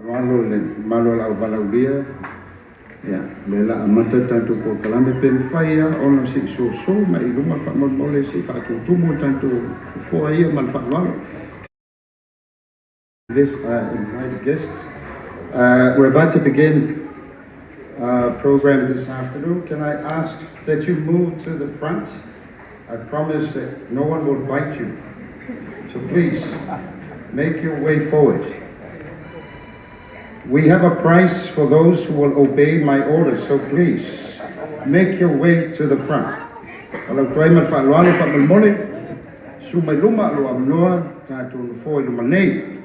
Malo la valaulia, ya, lela amata tanto ko kalame pen faya ono si so ma iluma fa mole si fa tumo tanto fo ia mal fa malo. This invited guests, we're about to begin program this afternoon. Can I ask that you move to the front? I promise that no one will bite you. So please make your way forward. We have a price for those who will obey my orders, so please make your way to the front. Kalau tuai mal fa loalo fa mole, su mai luma lo amnoa ta tu fo luma nei.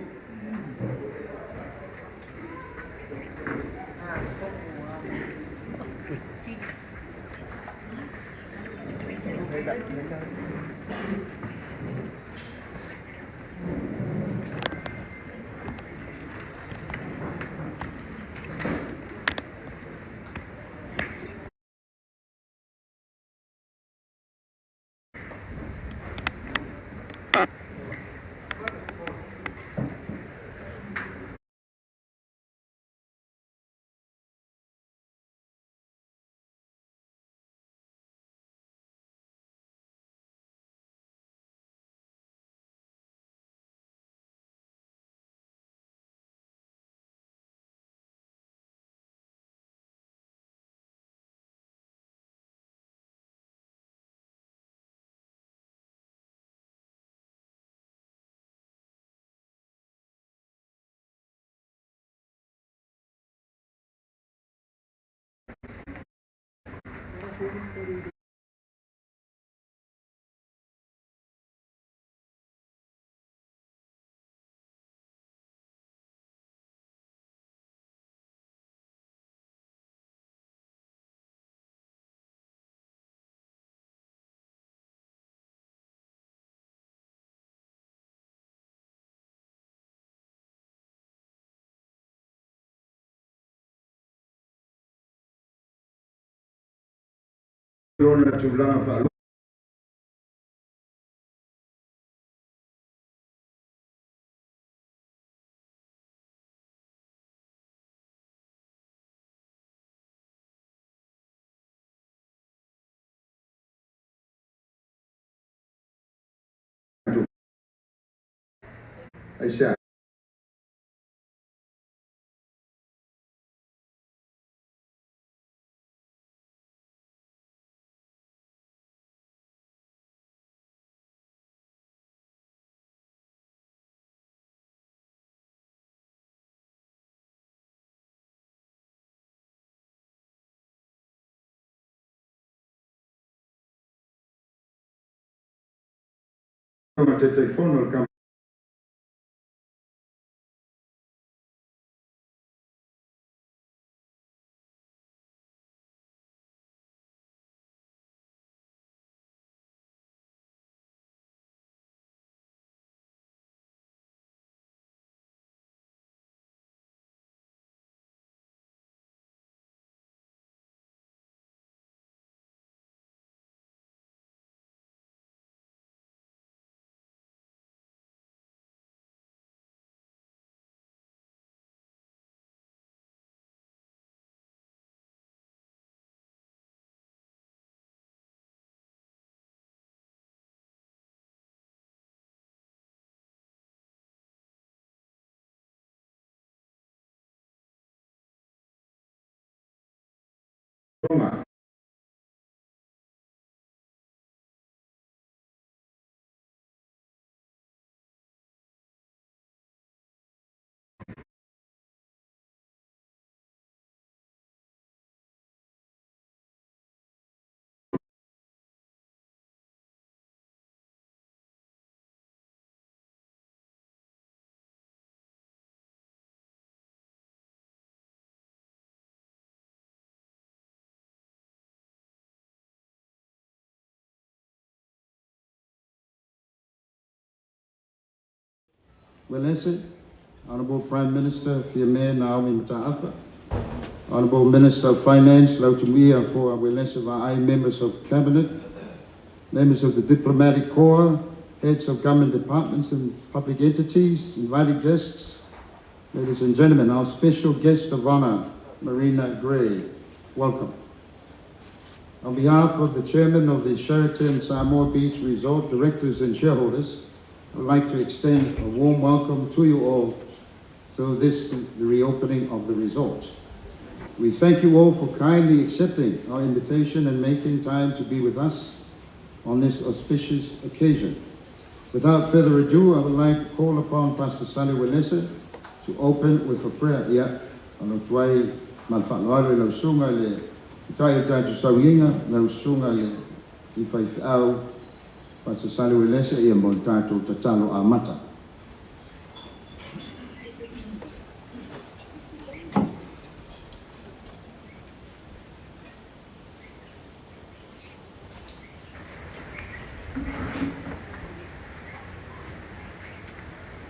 Aisyah. Telefono Roma. Well, Honorable Prime Minister Fiame Naomi Mataafa, Honorable Minister of Finance Lautumia for Welesiva, members of Cabinet, members of the Diplomatic Corps, heads of government departments and public entities, invited guests, Ladies and gentlemen, our special guest of honor, Marina Gray, welcome. On behalf of the chairman of the Sheraton Samoa Beach Resort, directors and shareholders, I would like to extend a warm welcome to you all to the reopening of the resort. We thank you all for kindly accepting our invitation and making time to be with us on this auspicious occasion. Without further ado, I would like to call upon Pastor Sally Welese to open with a prayer. Ia, ano tuai malwhanoare lau sunga le itai tatu sauinga lau sunga le I whaiwhau Pastor Sally Welese ia mo tātou tatalo a mata.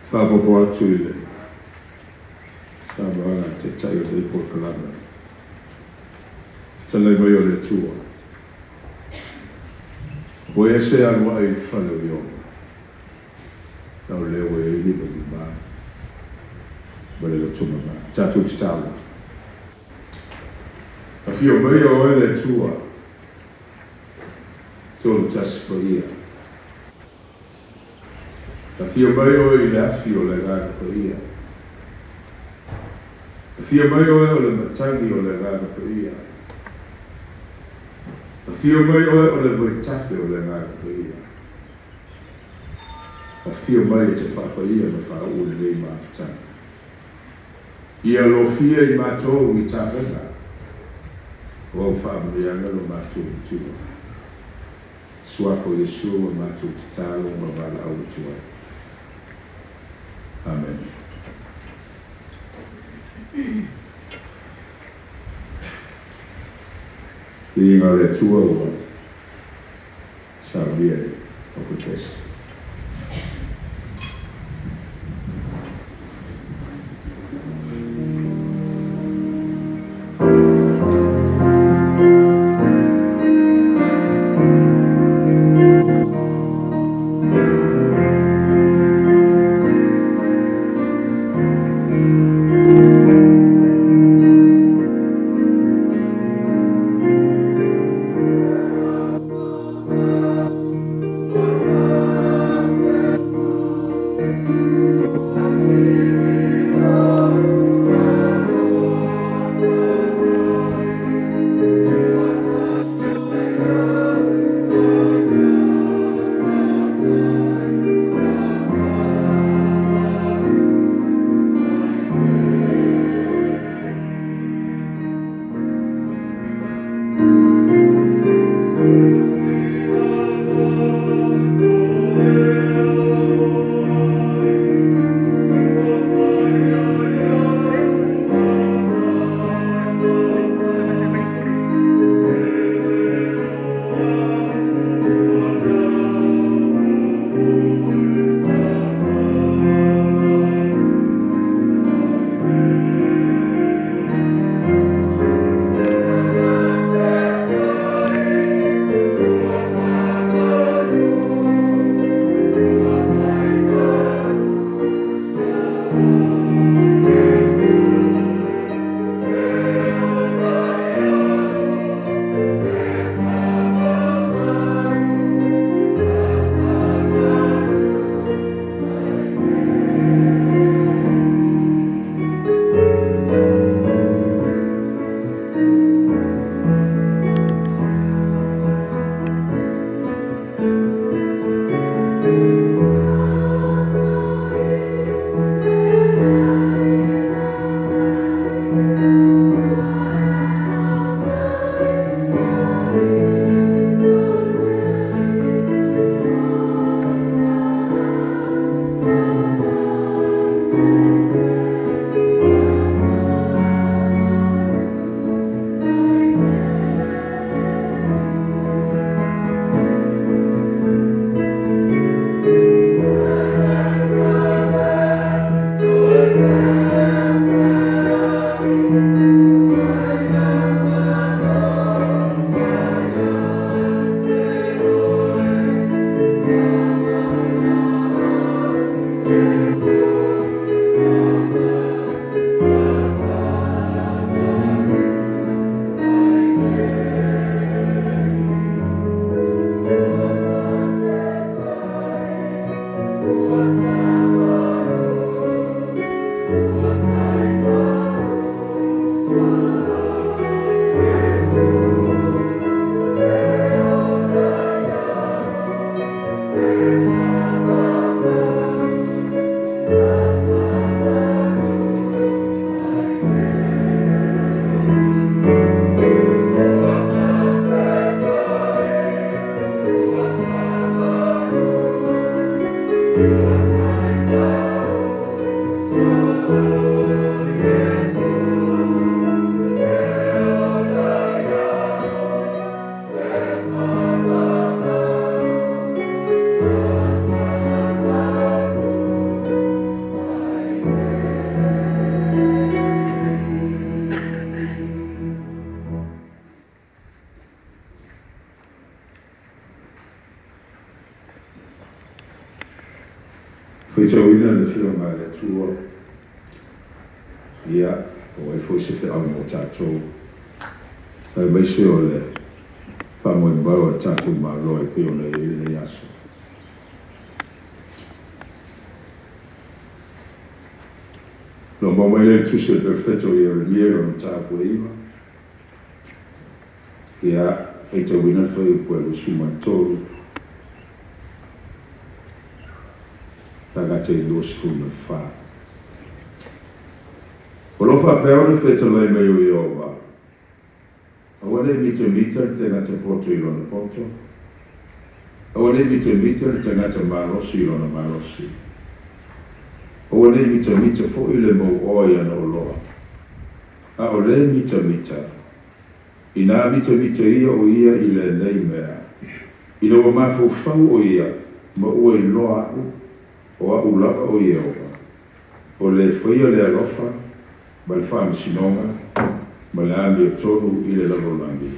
Whapopo atu I le Samoa te tai o le Porkalana. Talai mai o le tua. Ko e se anu ai whale o iona. Nau leo e liba ni maa. Wale le tuma maa. Tātou ki tāua. A whio mai o e le tua. Tōru tasiko ia. A whio mai o I le afi o le gāna ko ia. A whio mai o le matangi o le gāna ko ia. A whio mai o le moitafe o le gāna ko ia. A whio mai te whapa ia me wha o le nei māwhitanga. Ia lo fia I mātou I tāwhenga. O au whaamurianga lo mātou I tua. Suafo Yesu o mātou ki tālo ma wala au tua. Amen. Inga le tua ua Saria o kutesi. Foi te wina le fio ma le tua. Ia, o e foi se fe au mo tatou. Ai mai se o le. Pa mo e bau a tatou ma loe pe o le le aso. Lo mo mai le tu se perfetto iero no tapu iwa. Ia, foi te wina foi o pueblo sumatoro. Tagate dos fume fa. Olo fa peore feta lei mai o Iova. Awane mita te ngata poto ilona poto. Awane mita te ngata marosi ilona marosi. Awane mita fo ile mo oia no loa. A ole mita. Ina mita ia o ia ile nei mea. Ina o mafu fau o ia. Ma ua iloa au. O a ulaka o Iova. O le whaia le alofa, ma le wha sinonga, ma le ami o tonu i le lalolangi.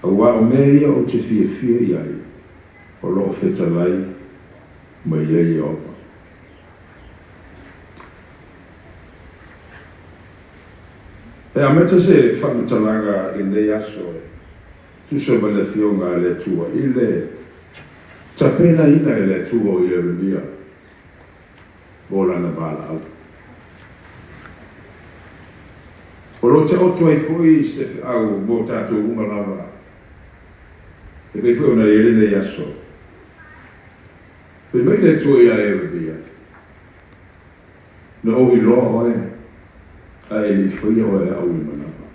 A ua o mea ia o te fia iai, o loo whetalai, ma ia Iova. E a meta se whamatalanga i le aso e, tusa ma le fionga le tua, i le tapena ina i le tua o Ieremia. Bola na bala au. O lo te otu ai fui se au mo tātou unga lava. E pei fui ona ele nei aso. Pei mei le tua ia e rubia. Na ohi loa oe. A e li fui oe au i manapa.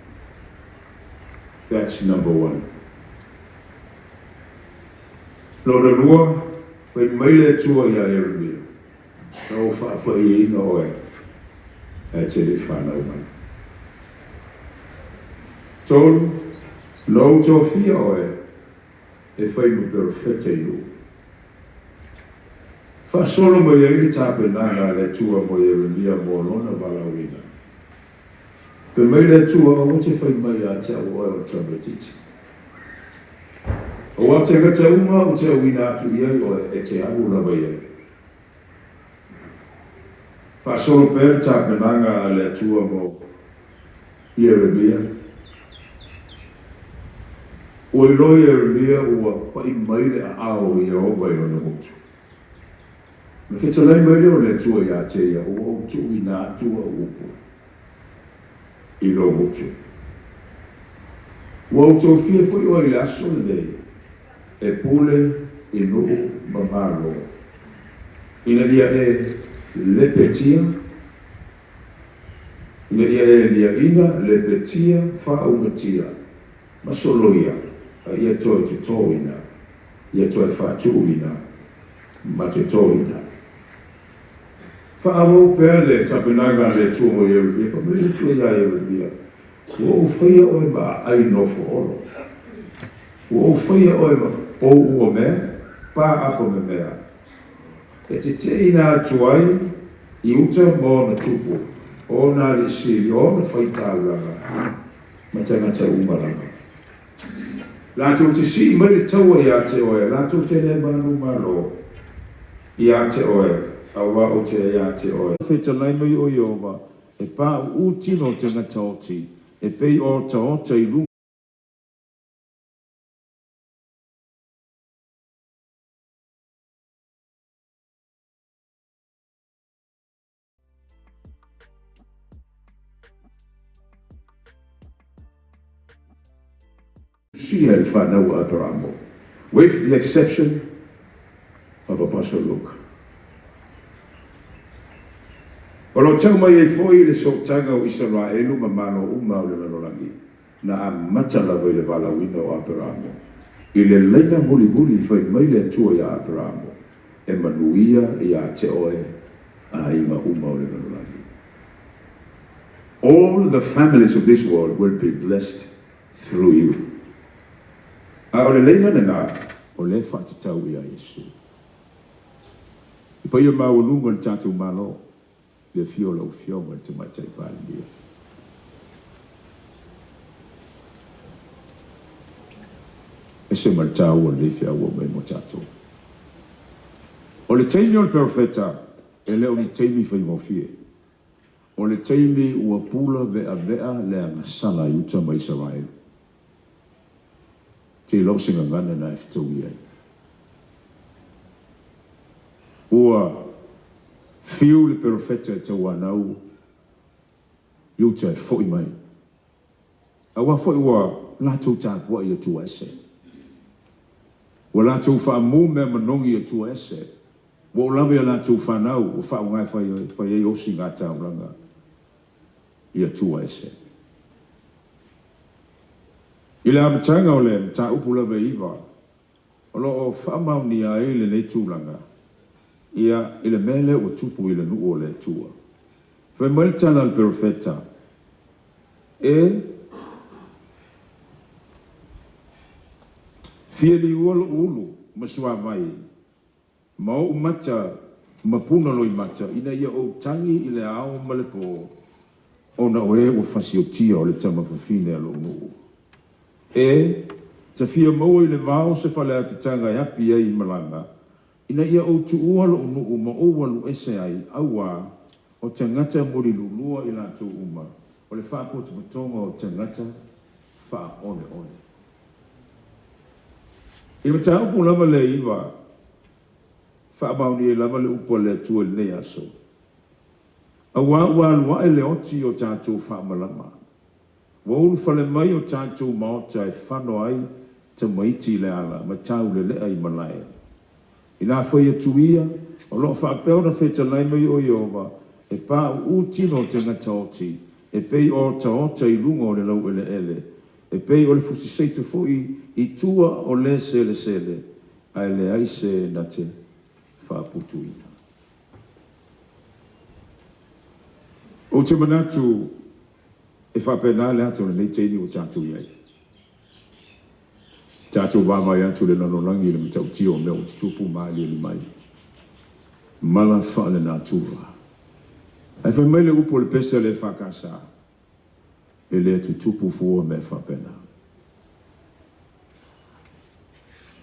That's number one. Lo na lua, pei mei le tua ia e rubia. No whapa I no e. E te li whanau mai. Tolu, no tō fia oe. E whai mu perfete iu. Whasolo mo i tāpe nanga le tua mo i rindia mo lona walawina. Pe mai le tua o te whai mai a te au oe o tamatiti. O a te gata uma o te awina atu iai oe e te agu lawa iai. Whasolo pēr tāpenanga a le tua mo Ieremia. O I roi Ieremia ua pai maile a ao I o mai o na motu. Na whetalai maile o le tua ia te ia o o tu I nā tua upo. I lo motu. Ua o tō fia fui o I aso le nei. E pule I nuu mamalo. Ina ia e le petia, ina ia e lia ina, le petia, wha umatia, ma solo ia, a ia toi te tōina, ia toi wha tūina, ma te tōina. Wha awo pēr le tapinanga le tūmo Ieremia, wha mele tū ia Ieremia, ua o whaia oe ma ai nofo olo, ua o whaia oe ma o ua mea, pā ako me mea, e te ina tuai I uta mo na tupu, o na li siri, o na whaitāranga, ma tangata umaranga. Lātou te si mai taua I a te oe, lātou tēne manu malo I a te oe, a wā o te I a te oe. Whetalai mai o Iova, e pā uti no te ngata oti, e pei o ta ota I lunga. She had whanau Abramo, with the exception of Apostle Luke. O lo tau mai e foi le sotanga o Israelu ma mano uma o le lalolangi, na a matalawa I le walawina o Abramo. I le leina muli fai mai le tua I Abramo, e manuia I a te oe a inga uma o le lalolangi. All the families of this world will be blessed through you. A o le leina na nā, o le whatatau I a Yesu. I pai o maulunga le tātou malo, le fiola o fionga te maitai pālia. E se martau o le fia ua mai mo tātou. O le teimi o le perfeta, e leo ni teimi fai ngofie. O le teimi ua pula vea le angasala i uta mai Israel. Te lau singa ngana na e fitou iai. Ua fiu le profeta e tau anau i uta e foi mai. Awa foi ua lātou tāpua i atua ese. Ua lātou whaamu mea manongi atua ese. Ua ulawe a lātou whanau o whaungai whai e osi ngā tāuranga i atua ese. I le amatanga o le mta upula ve iwa, o lo o whaamau ni a e le nei tūlanga, ia i le mele o tupu i le nuu o le tua. Whai mai tana al profeta, fia li uolo ulu, masua mai, ma o mata, mapuna loi mata, ina ia o tangi i le ao malepo, o na oe o fasi o tia o le tama fafine alo nuu. Ta fia maua i le mao se fale apitanga e api ai malanga, ina ia o tu ualo o nuu ma o walu ese ai, aua, o tangata mori lulua i la tu uma, o le whaako te matonga o tangata, wha one one. I ma ta upu lama le iwa, wha mauni e lama le upo le tua le nei aso. Awa alua e le oti o tātou wha malama. Wa ulu fale mai o tātou maota e whano ai te maiti le ala, ma tau le lea i malaya. I nā whai atuia, o lo whaapeo na wheta lai mai o Iova, e pā u tino te ngata oti, e pei o ta ota i lunga o le lau ele ele, e pei o le fusi seitu fui i tua o le sele sele, ai le aise na te whaaputuina. O te manatu, e whapena le atu le nei teini o tātou iai. Tātou wāmai atu le nanolangi le mitau tio mea o tutupu maali li mai. Mala whaale nā tūra. Ai whai mai le upo le pesa le whakasa. E le tutupu fua me whapena.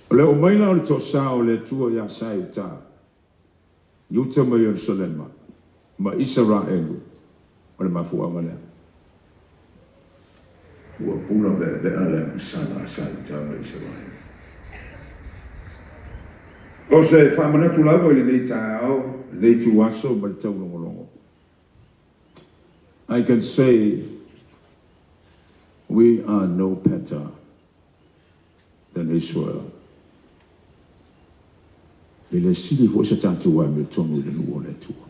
O le o maila o le tosa o le tua ia sai uta. Iuta mai Yerusalema. Ma Israelu. O le mafua malea. Ua pula le ale sana sai tama Israel. O se whamanatu lawa i le nei tāo, nei tu aso, ma le tau longolongo. I can say we are no better than Israel. I le sili fo sa tātou ai me tonu i le nuo le tua.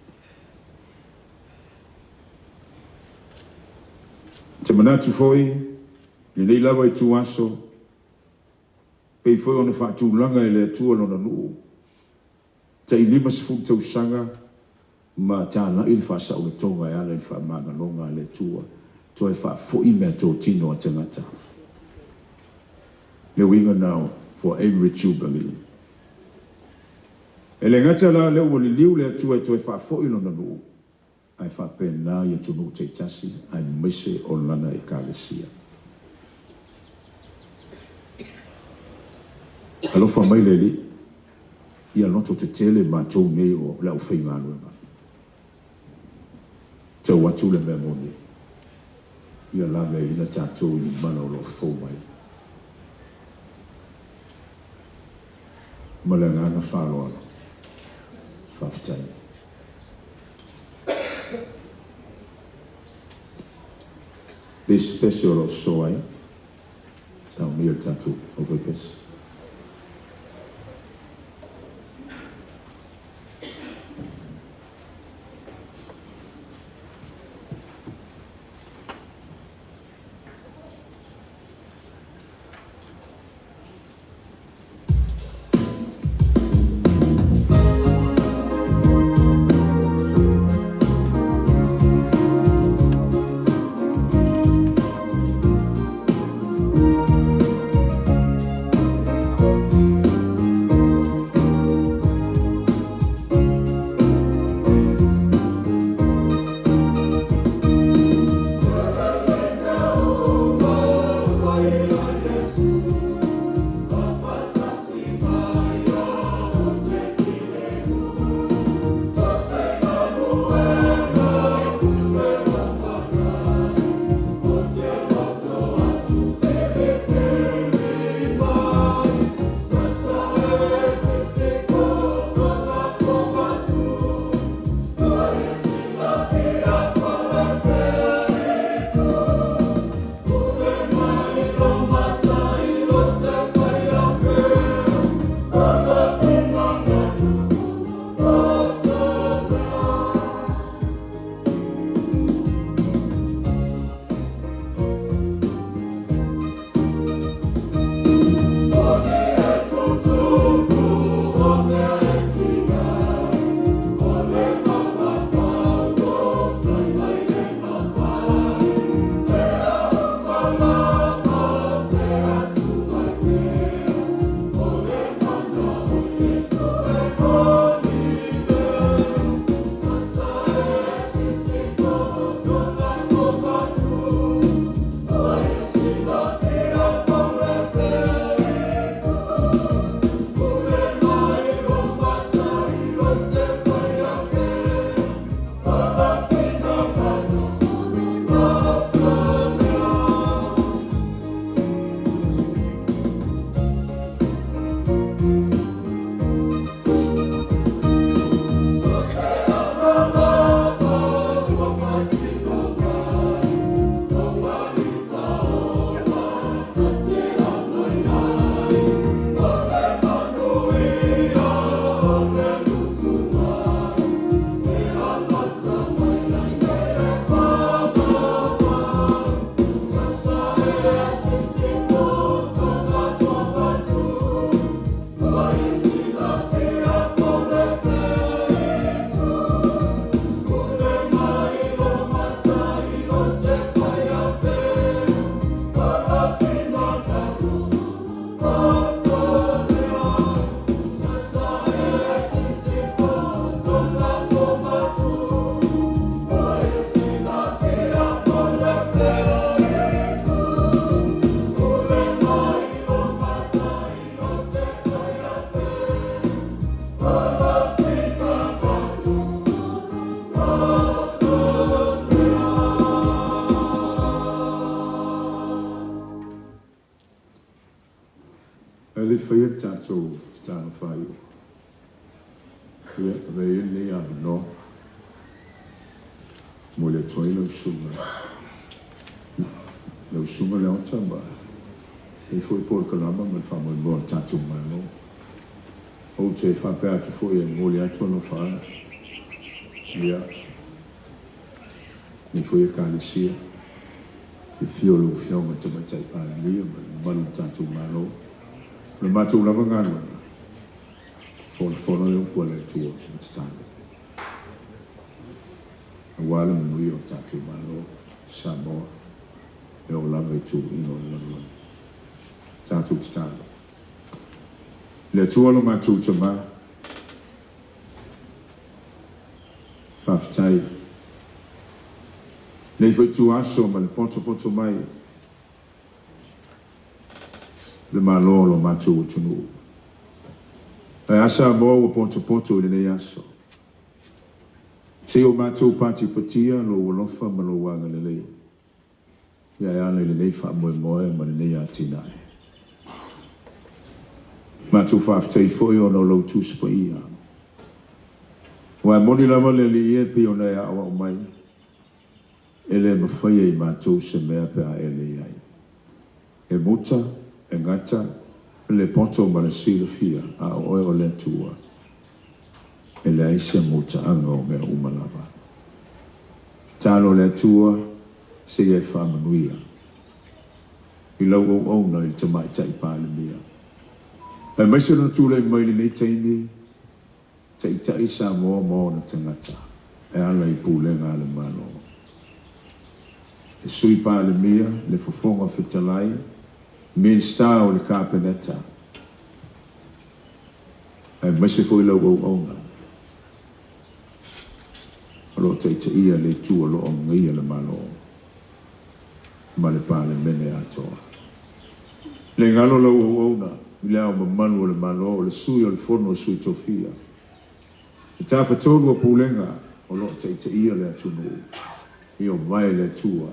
Te manatu foi, le nei lawa i tu aso, pei foi ona whaatūlanga i le atua lona nuu. Ta i lima sifu tau sanga, ma tāna i le whaasau le tonga e ala i whaamanga longa le tua, to e whaafoi mea tō tino a tangata. Le winga now for every jubilee. E le ngata la leo wali liu le atua to e whaafoi lona nuu. Ai whapena i atunu te tasi, ai mise o lana e kālesia. Alofa mai le li, ia noto te tele mātou nei o lau whai ngānu e mai. Tau watu le mea moni, ia langa i na tātou i mana o lo fau mai. Mala ngāna whāloa, whaftai. This special of soy, tau mea tātou over this. tātou tāna whai o. Ia, vei nei anu no. Mo le toi lau sunga. Lau sunga leo tamba. E foi por kalama man whamoi moa tātou mano. O te whapea te foi e mo le atu no whaa. Ia. Ni foi e kālesia. E fiolo fionga te matai pālia, manu tātou mano. Le mātou lava ngāna. Fono e ukua le tua, mtitanga. Awala manui o tātou mano, Samoa. E o lava e tu ino le lava. Tātou mtitanga. Le tua lo mātou te mā. Whawhitai. Nei foi tu aso ma le poto mai le malo lo mātou tunu. E asa mo o poto le nei aso. Se o mātou pati patia lo walofa ma lo wanga le lei. Ia e ana le nei wha moe ma le nei atinai. Mātou whawhitai foi o no lo tūspa ia. Wa moni lava le li e pi o nei awa o mai. Ele mawhai e mātou se mea pe a ele ai. E muta, e ngata, le poto ma le sila fia a oe o le tua. Ele ai se muta anga o mea umalava. Talo le tua se e whamanuia. I lau o ona i te mai tai pāle mea. E maise na tūlei mai nei teini, te i Samoa mo na tangata. E ala i pūle ngā le mano. E sui pāle mea, le fofonga whitalai, me star o le kāpeneta. E maise foi lau au auna. Alo te ia le tua lo o ngia le malo. Ma le pāle mene atoa. Le ngalo lau au auna, i leo ma manu o le malo, o le sui o le fono o sui tofia. E tā whatonu o pūlenga, o lo te ia le atunu. I o mai le tua.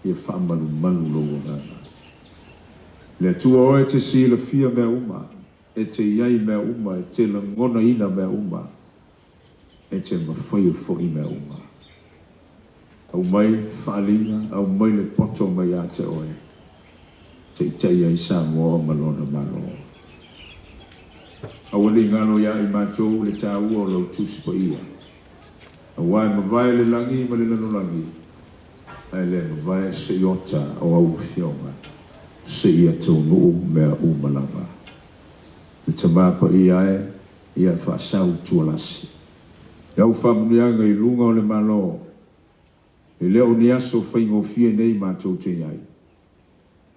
Ia whamanu manu logo ngana. Le tua oe te sila fia mea uma, e te iai mea uma, e te langona ina mea uma, e te mawhai fo i mea uma. Au mai whaalinga, au mai le poto mai a te oe, te iai Samoa malona malo. Au ali ngano ia i mātou le tā ua o lau tūsipa ia. Au ai mawai le langi, ma le lano langi. Ai le vai se iota o au fionga se ia tau nuu mea umalava. Le tamapa ia whaasau tualasi. E au whamunianga i lunga o le malo. E leo ni aso whaingofia nei mātou te iai.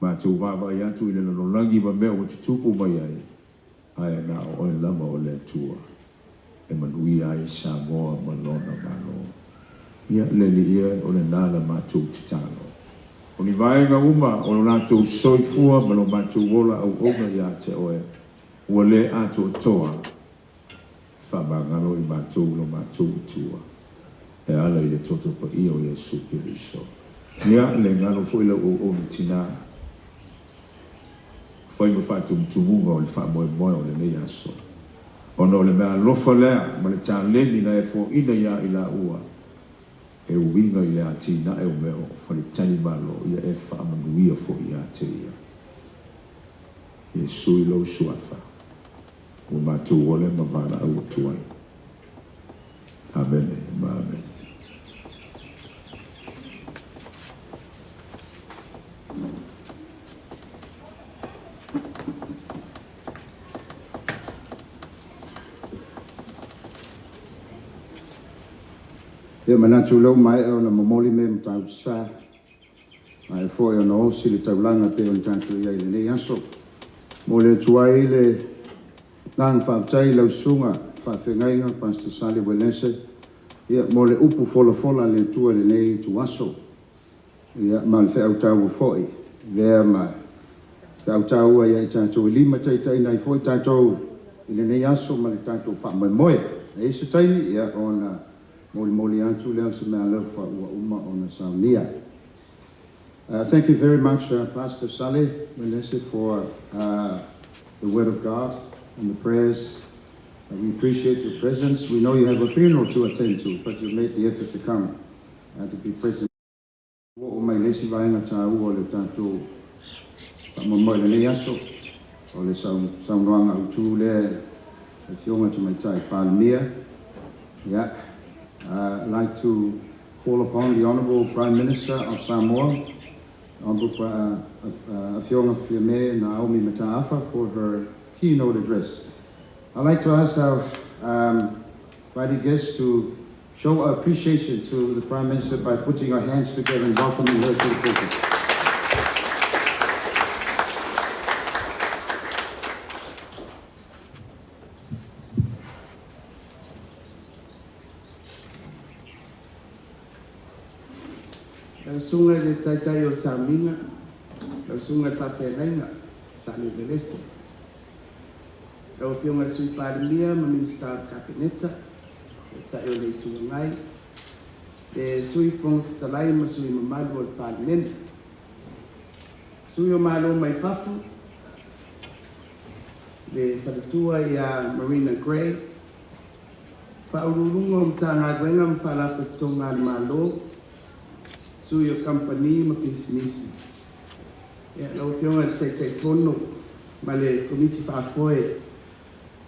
Mātou wawa i atu i le nanolangi ma mea o te tupu mai ai. Ai na o e lama o le tua. E manui ai Samoa malona malo. Ia leli ia o le nala mātou titano. O ni vaenga uma o lo nātou soifua ma lo mātou wola au onga ia te oe. Ua le ato toa. Whamangalo i mātou lo mātou tua. E ala i e toto pa i o Yesu Kiriso. Ia le ngano fo ila o ni tina. Fai ma whātou mtumunga o le whamoe moe o le nei aso. Ono le mea lofa lea ma le tā leni na e fo ina ia i la ua. E uinga i le atina e umeo whali tani malo ia e whaamanuia fo i a te ia. E sui lau suafa. O mātou ole ma vana au tuai. Amen. Amen. Ia manatu lau mai o na mamoli me mtau sa. Ai foi o na osi le taulanga pe o tantu ia le nei aso. Mo le tuai le nang whaatai lau sunga whaawhengainga Pastor Sally Wenese. Ia mo le upu fola le tua le nei tu aso. Ia ma le whau tau foi. Vea ma tau tau ia i tātou lima taitai nai foi tātou i le nei aso ma le tātou whaamoe. E se taini ia o na Moli antu leo se mea lau wha ua uma o na saunia. Thank you very much, Pastor Sally Wenese, for the Word of God. and the prayers. We appreciate your presence. We know you have a funeral to attend to, but you made the effort to come and to be present. O mai lesi vaenga tāu o le tātou pamamoi le nei aso o le saunoanga utu le fionga tu mai tai Palmia. Yeah, I'd like to call upon the Honourable Prime Minister of Samoa, Honourable Fionga Fiame Naomi Mataafa, for her keynote address. I'd like to ask our invited guests to show our appreciation to the Prime Minister by putting our hands together and welcoming her to the pulpit. Sunga le taitai o Saminga, sunga taperenga, sa le velese. O pionga sui Palmia, ma Minister Kabineta, tai o le tuangai. Le sui fonga fitalai ma sui mamalu o Parliament. Sui o malo mai fafu. Le whalatua ia Marina Gray. Whaururunga o mtanga wenga mwhalapa tonga malo. Sui o company ma pisinisi. Ia lau pionga tai tono ma le komiti whaafoe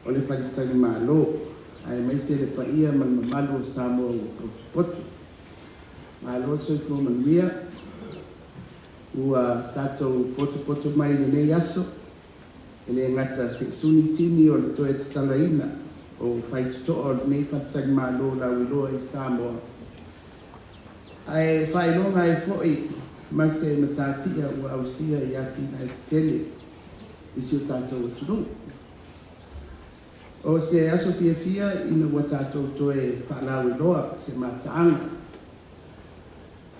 o le whalitari malo. Ai mai se le paia ma mamalu o Samoa o potu. Malo soi fo manuia. Ua tatou potu mai le nei aso. Ele ngata seksuni tini o le toe titalaina o whaituto o nei whalitari malo la wiloa i Samoa. Ai whailonga e foi ma se matatia ua ausia i ati nai tele i si o tātou atunu. O se aso fia ina ua tātou toe whalau i loa se mataanga.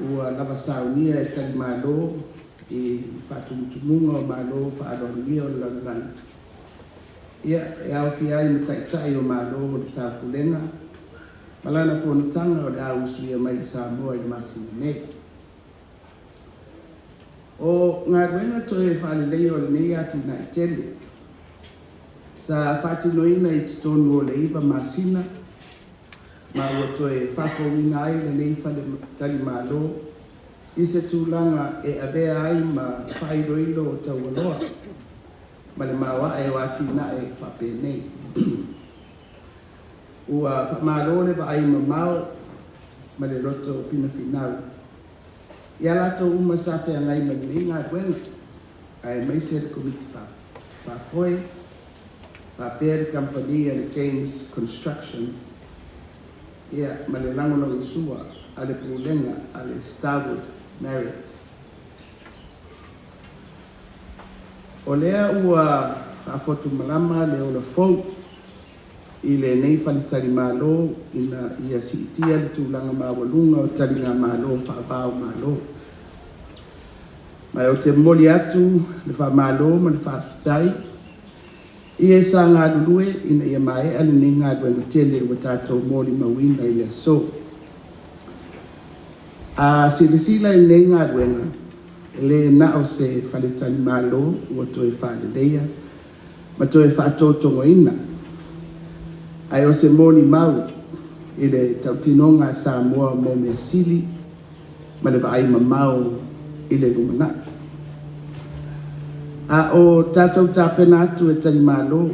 Ua lava saunia e tali malo i whatumutumunga o malo whaalonia o lalurani. Ia e au fia i mataitai o malo o le tāpulenga. Malana ponutanga o le ausuia mai Samoa i masina nei. O ngā ruenga toe whaalelei o le nei ati nai tele. Sa whatinoina i titonu o le iwa masina. Ma ua toe whakowina ai le nei whale tali malo. I se tūlanga e avea ai ma whairoilo o taualoa. Ma le mawa e wati na e whape nei. Ua whamarole wa ai mamao ma le roto pina finau. Ia lato uma sape angai ma le ngā ruenga. Ai mai se le komiti whafoe. Whapea company and Keynes Construction. Ia ma le langono i sua a le pulenga a le Starwood Marriott. O lea ua whapotu malama le ola fau. I le nei whalitari malo ina ia siitia le tūlanga mawalunga o taringa malo whaabao malo. Mai o te moli atu le whaamalo ma le whaafitai. Ia sa ngā lulue ina ia mai ale nei ngā duenga tele o tātou moli mawina ia so. A silasila i nei ngā duenga le na o se whalitari malo o toe whaaleleia ma toe whaatotongo ina. Ai o se moli mau i le tautinonga Samoa mo mea sili ma le vaai mamau i le lumana. A o tātou tāpena atu e tali malo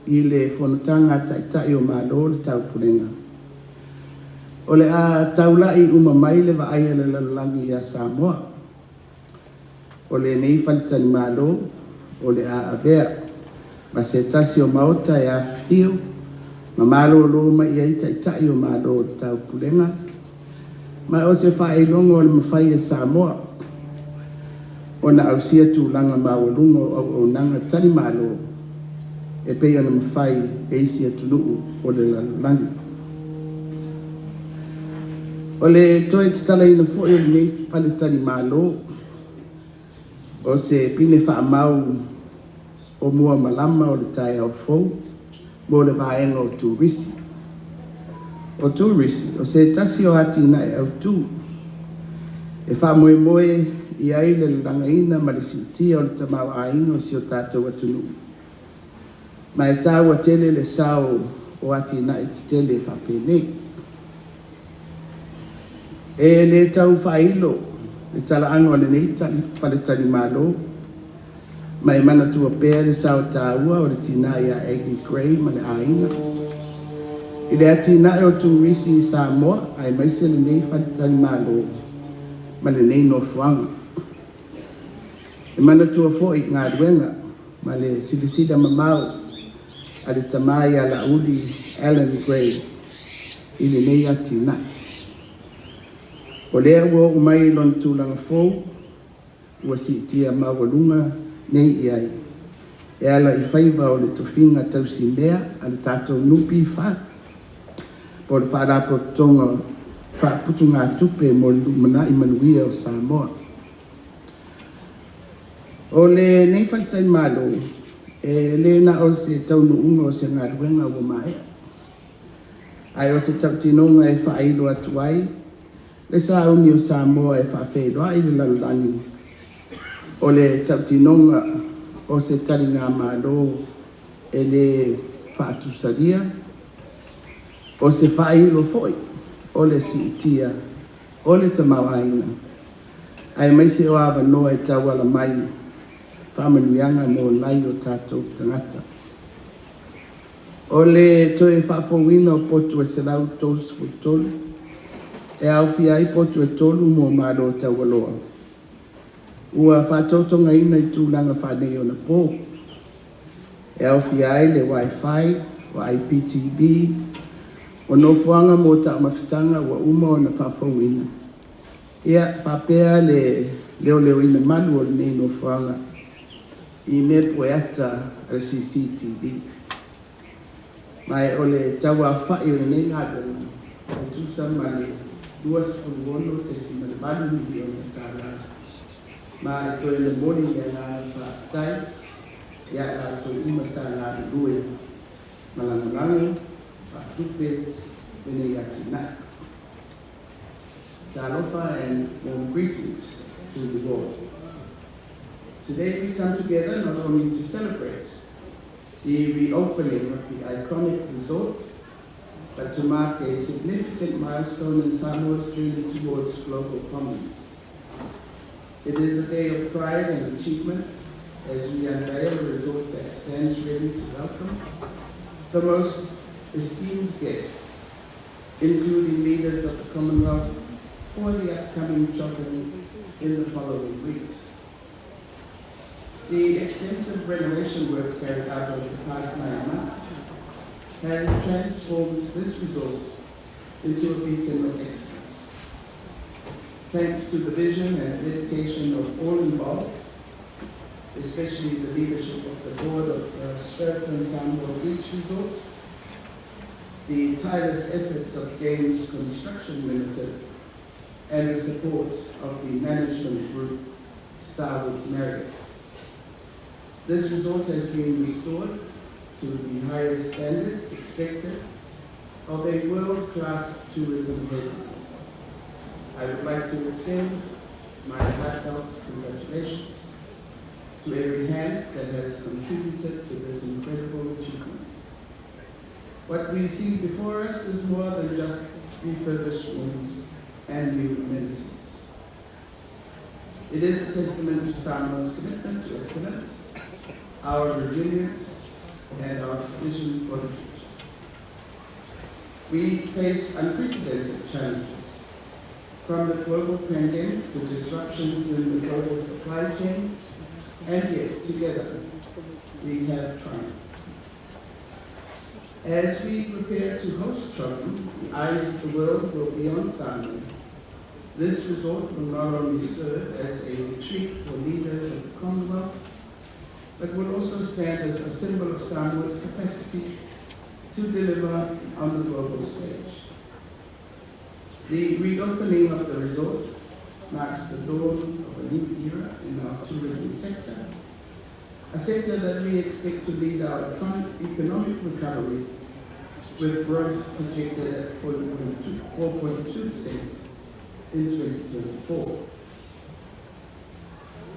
i le whanatanga taitai o malo le taupurenga. O le a taulai uma mai le vaai le lalangi a Samoa. O le nei whalitani malo o le a avea ma se tasi o maota e a whio. Ma malo lo ma ia i taitai o malo o tau pulenga. Ma o se whae longo o le mawhai e Samoa. O na ausia tūlanga mawalungo o nanga tani malo. E pei ana mawhai e isi atuluu o le lalangi. O le toe titala ina fwoi o le nei whale tani malo. O se pine wha mau o mua malama o le tai au fou. Mo le vaenga o tūrisi. O tūrisi, o se tasi o ati na e au tū. E wha moe moe i aile le langaina ma le sitia o le tamau aina o si o tātou atunu. mai tāua tele le sao o ati na i tele whapene. E le tau whailo, le tala ango le nei whale tali malo, mai mana tua pēr le sao tāua o le tina ia Aggie Gray ma le aina. I le ati na e o tūrisi i Samoa, ai maise le nei whale tali malo, ma le nei no fuanga. E mana tua fo i ngā ruenga, ma le silisida mamau, a le tamai a la uli Alan Gray, i le nei ati na. O lea ua o mai lon tūlanga fōu, ua si tia mawalunga nei i ai. E ala i whaiva o le tofinga tausi mea, a le tātou nupi wha, po le whaarapo tonga whaaputu ngā tupe mo le lumana i manuia o Samoa. O le nei whalitai malo, e le na o se taunu unga o se ngā ruenga o mai. Ai o se tautinonga e whaailu atuai, le sa uni o Samoa e whaafeiroa i le lalani. O le tautinonga o se taringa malo e le whaatusaria, o se whaailu foi, o le siitia, o le tamawaina. Ai mai se o awa noa e tawala mai, whamanuianga mo lai o tātou tangata. O le toe whaafowina o potu e se lau tōs tolu, e au ai potu e tolu mo malo o tawaloa. Ua whātotonga ina i tūlanga whanei o na pō. E au ai le Wi-Fi, o IPTV, o no fuanga mo ta mawhitanga ua uma o na whaafowina. Ia whapea le leo ina malu o nei no fuanga. I me poeta a CCTV. Mai o le tawa whai o nei ngātana, o tūsa male, duas puluono te si male malu ni o na tāra. Ma e toi le mori e ngā whaatai, ia a toi ima sa ngā rue, malangalangu, whaatupe, vene ati nā. Talofa and warm greetings to the world. Today we come together not only to celebrate the reopening of the iconic resort, but to mark a significant milestone in Samoa's journey towards global prominence. It is a day of pride and achievement as we unveil a resort that stands ready to welcome the most esteemed guests, including leaders of the Commonwealth for the upcoming shopping in the following weeks. The extensive renovation work carried out over the past 9 months has transformed this resort into a beacon of excellence. Thanks to the vision and dedication of all involved, especially the leadership of the board of the Sheraton Samoa Beach Resort, the tireless efforts of Games Construction Limited, and the support of the management group, Starwood Marriott. This resort has been restored to the highest standards expected of a world-class tourism hub. I would like to extend my heartfelt congratulations to every hand that has contributed to this incredible achievement. What we see before us is more than just refurbished rooms and new amenities. It is a testament to Samoa's commitment to excellence, our resilience, and our vision for the future. We face unprecedented challenges, from the global pandemic to disruptions in the global supply chain, and yet together we have triumphed. As we prepare to host shopping, the eyes of the world will be on Samoa. This resort will not only serve as a retreat for leaders of the Commonwealth, but will also stand as a symbol of Samoa's capacity to deliver on the global stage. The reopening of the resort marks the dawn of a new era in our tourism sector, a sector that we expect to lead our economic recovery, with growth projected at 4.2% in 2024.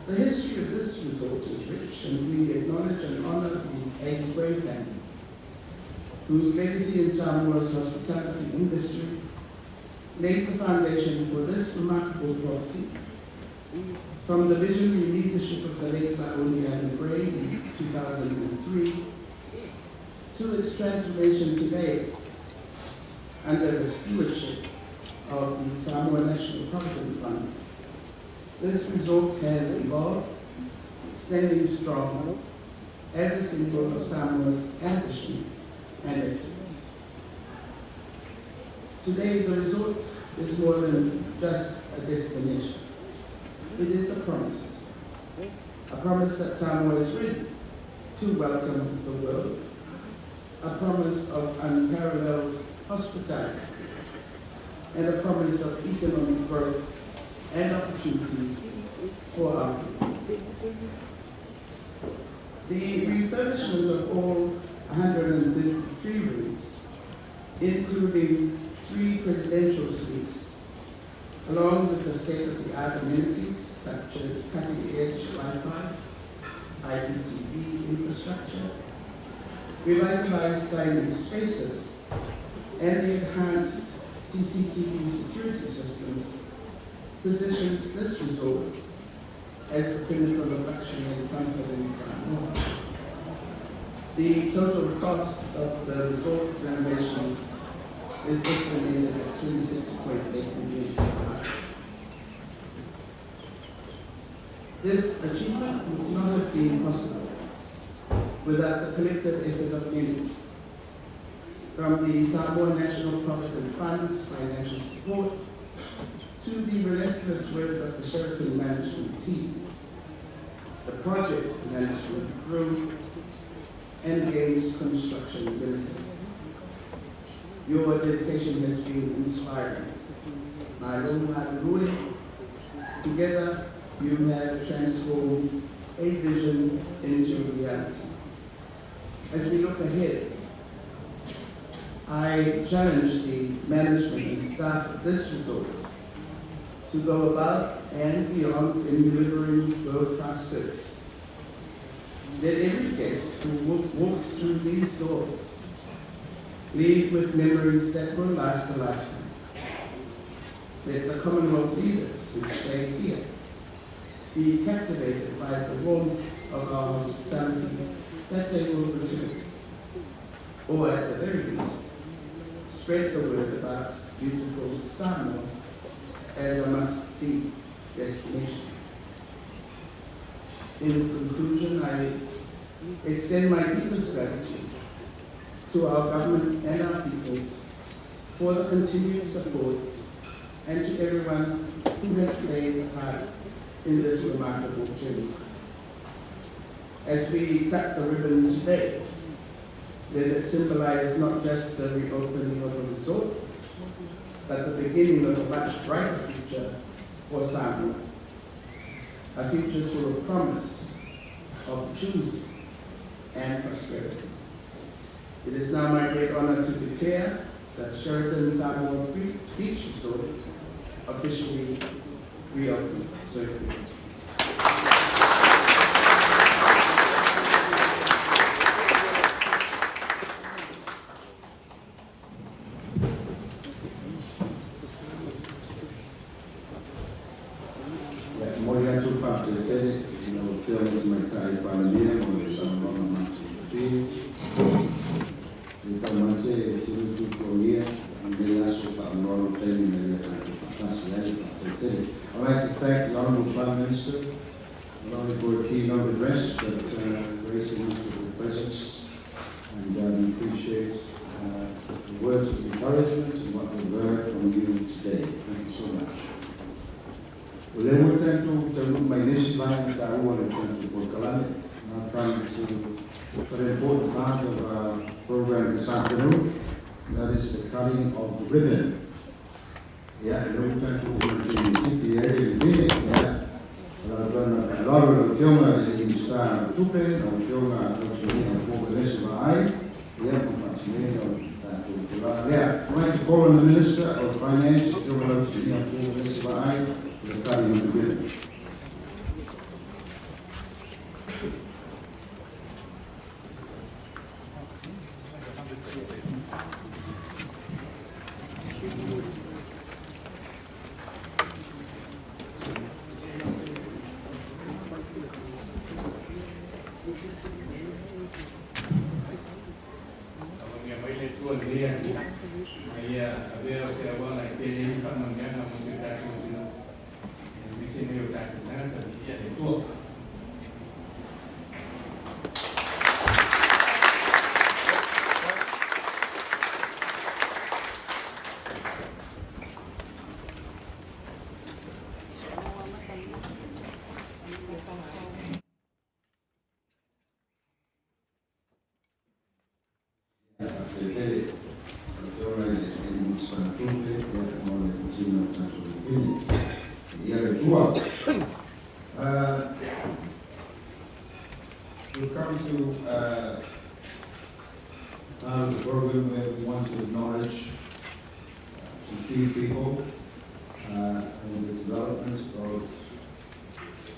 The history of this resort is rich, and we acknowledge and honor the Agway family, whose legacy in Samoa's hospitality industry laid the foundation for this remarkable property. From the visionary leadership of the late Laoli Agway in 2003 to its transformation today under the stewardship of the Samoa National Provident Fund, this resort has evolved, standing strong as a symbol of Samoa's ambition and excellence. Today, the resort is more than just a destination. It is a promise that Samoa is ready to welcome the world, a promise of unparalleled hospitality, and a promise of economic growth and opportunities for our people. The refurbishment of all 153 rooms, including 3 presidential suites, along with the state-of-the-art amenities such as cutting-edge Wi-Fi, IPTV infrastructure, revitalized dining spaces, and the enhanced CCTV security systems positions this resort as the pinnacle of luxury and comfort in Samoa. The total cost of the resort renovations is estimated at $26.8 million. This achievement would not have been possible without the collective effort of many, from the Samoa National Provident Fund's financial support to the relentless work of the Sheraton management team, the project management crew, and Games Construction Limited. Your dedication has been inspiring. Together, you have transformed a vision into reality. As we look ahead, I challenge the management and staff of this resort to go above and beyond in delivering world-class service. Let every guest who walks through these doors leave with memories that will last a lifetime. Let the Commonwealth leaders who stay here be captivated by the warmth of our hospitality that they will return, or at the very least, spread the word about beautiful Samoa as a must-see destination. In conclusion, I extend my deepest gratitude to our government and our people for the continued support, and to everyone who has played a part in this remarkable journey. As we cut the ribbon today, let it symbolize not just the reopening of a resort, but the beginning of a much brighter future for Samoa, a future full of promise, opportunity, and prosperity. It is now my great honor to declare that Sheraton Samoa Beach Resort officially reopened. I'd like to thank the Honourable Prime Minister, not only for a keynote address, but gracing us with the presence, and we appreciate the words of encouragement and what we've learned from you today. Thank you so much. We'll turn to my next line, I want to turn to Porkalani. I'm trying to put an important part of our program this afternoon, and that is the cutting of the ribbon. Yeah, non tanto tutti allora il fiume di sta super, il fiume non fuoco adesso vai, non faccio meno tanto. Yeah, I'd like to call on the Minister of Finance, the cutting of the ribbon. We've come to part of the program where we want to acknowledge some key people and the development of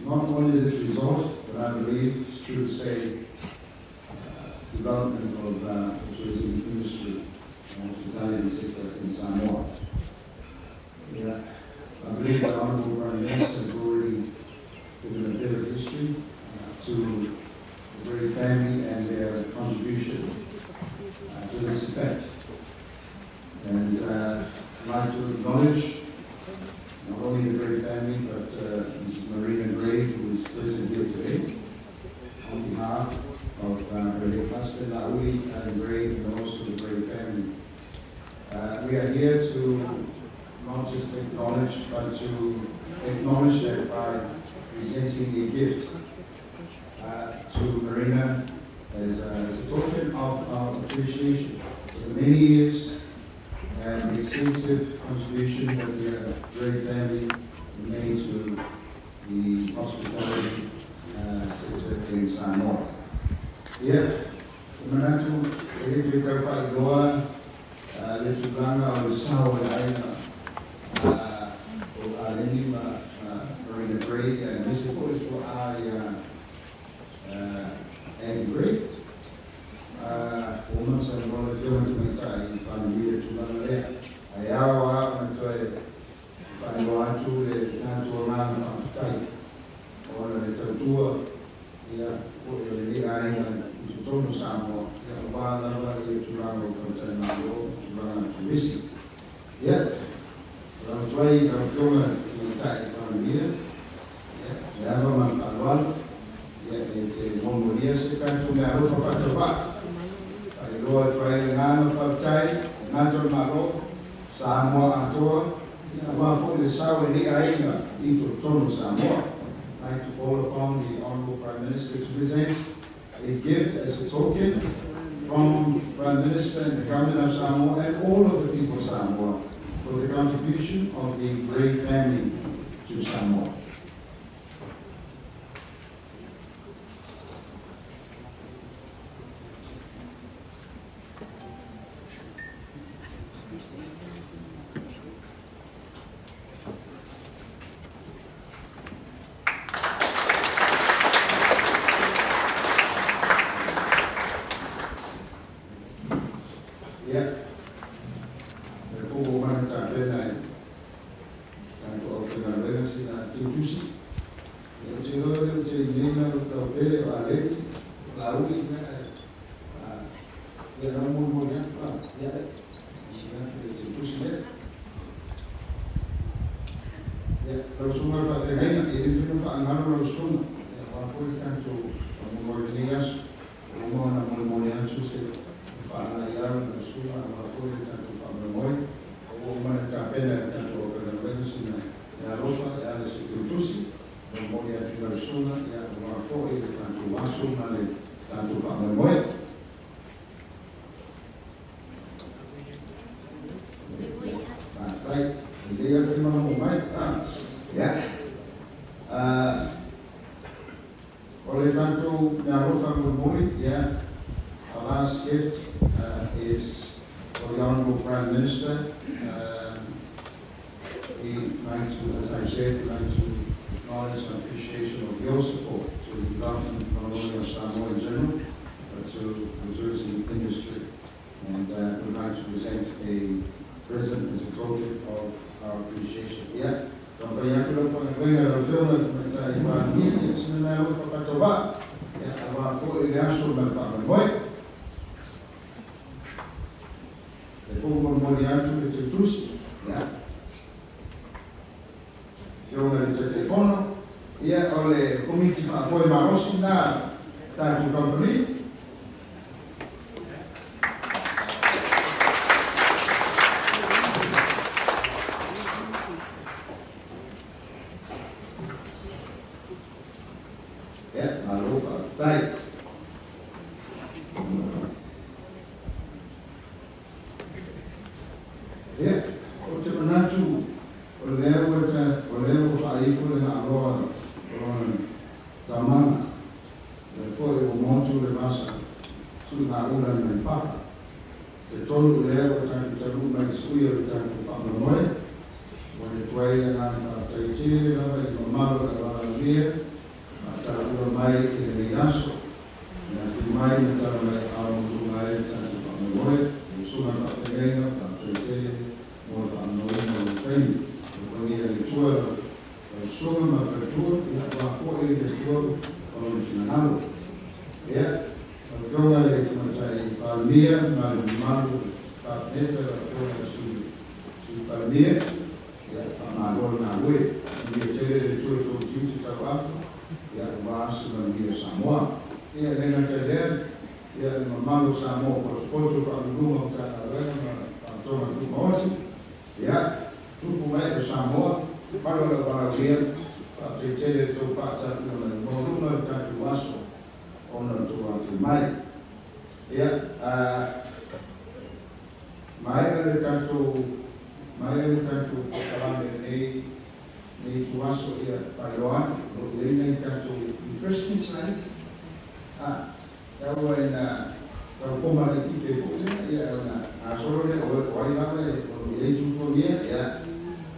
not only this resource, but I believe it's true to say development of the tourism industry and hospitality sector in Samoa. Yeah, I believe the Honorable Prime Minister has already given a bit of history to the Gray family and their contribution to this effect. And I'd like to acknowledge not only the Gray family, but Mrs. Marina Gray, who is present here today, on behalf of her late husband, Laui Gray, and also the Gray family. We are here to not just acknowledge, but to acknowledge that by presenting a gift to Marina as a token of our appreciation for the many years and the extensive contribution that the Gray family made to the hospitality sector in Samoa. Yeah, Manatu, if you can find Goa, let you bring our Samoa Marina Gray, and this is for our Andy Gray. Woman said, well, if you want to make time, you can read it to one there. I have one to find one to the man from Thai. Or the tour, yeah, put the eye and you told us Samoa. Yeah, one number you to run from Tanamo to run to Risky. Yeah, I'm trying to film it Thai from here. Yeah, I have one. Yeah, it's one year, so can't you have a father back? I go and try the man of Thai, Nato Malo, Samoa, Atoa, one for the Sour in the Aina, into Tono Samoa. I'd like to call upon the Honorable Prime Minister to present a gift as a token from Prime Minister and the Government of Samoa and all of the people of Samoa for the contribution of the Gray family to Samoa. Yeah. Therefore, we want to open our legacy and introduce. If you know that you need to pay or late, Laui, there are more yeah. Yeah, those who are again, if you find another soon, one point can to more years, more and more years to say. Para ayudar a su apoyo tanto familiar como una pena tanto organización la ropa ya les introduce como ya una persona ya como apoyo tanto vaso tanto familiar right dia firma nomai ya oleh tanto ya ropa familiar ya our last gift is for the Honorable Prime Minister. We'd like to, as I said, we'd like to acknowledge and appreciation of your support to the development not only of Samoa in general, but to the tourism industry. And we'd like to present a present as a token of our appreciation. Yeah. Don't forget to look for the way of the film that you are here. It's in the name of Patova. Yeah, about 40 years old and family. Fomos molhados de tudo, né? Eu me telefono e olha como que foi maroso na da companhia. É, marofa, vai. Yeah, o te manatu o leo whaifu le na aloa tamana. Le foi o montu le masa su na ula na papa. Te tonu leo tangu taru mai suia tangu whamamoe. Wale tuai le na taitiri na mai mamalo le wala lia. Ma taru mai ke le aso. Na mai na taru mai au tu mai tangu whamamoe. Suma whapenga, whapenga, mo whamamoe mo whapenga. Ia le tua soma ma fatua ia wa foi le tua o le finalo ia o jonga le tumatai palmia ma le malu pa neta la foi su palmia ia ma gol na we ia tele le tua to titi tawa ia wa su na ia Samoa ia le na tele ia le malu Samoa por sposo fa luma ta la ma toma tu morti ia tupu mai o Samoa, paro la paravia, a pretele tō whata no moruna tātu aso ona tō awhi mai. Ia, mai ale tātu pokalame nei tō aso ia whairoa, no le nei tātu refreshment slides. Tau e na, tau poma le tike fukina, ia na asoro le o ailawe o le tutonia, ia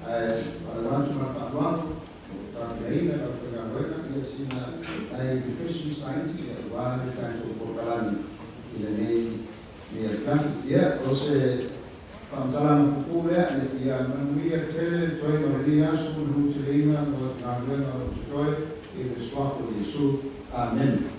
pada wantu na whakwantu, tāke aina ka whakaweka, ia sina ai refreshment slides, ia wāne tātu pokalame i le nei kafi. Ia, o se whamtalama kukūrea, ia manuia tele, toi ma le asu, nuhu te leima, no ngā luenga o te toi, i le swafu Jesu. Amen.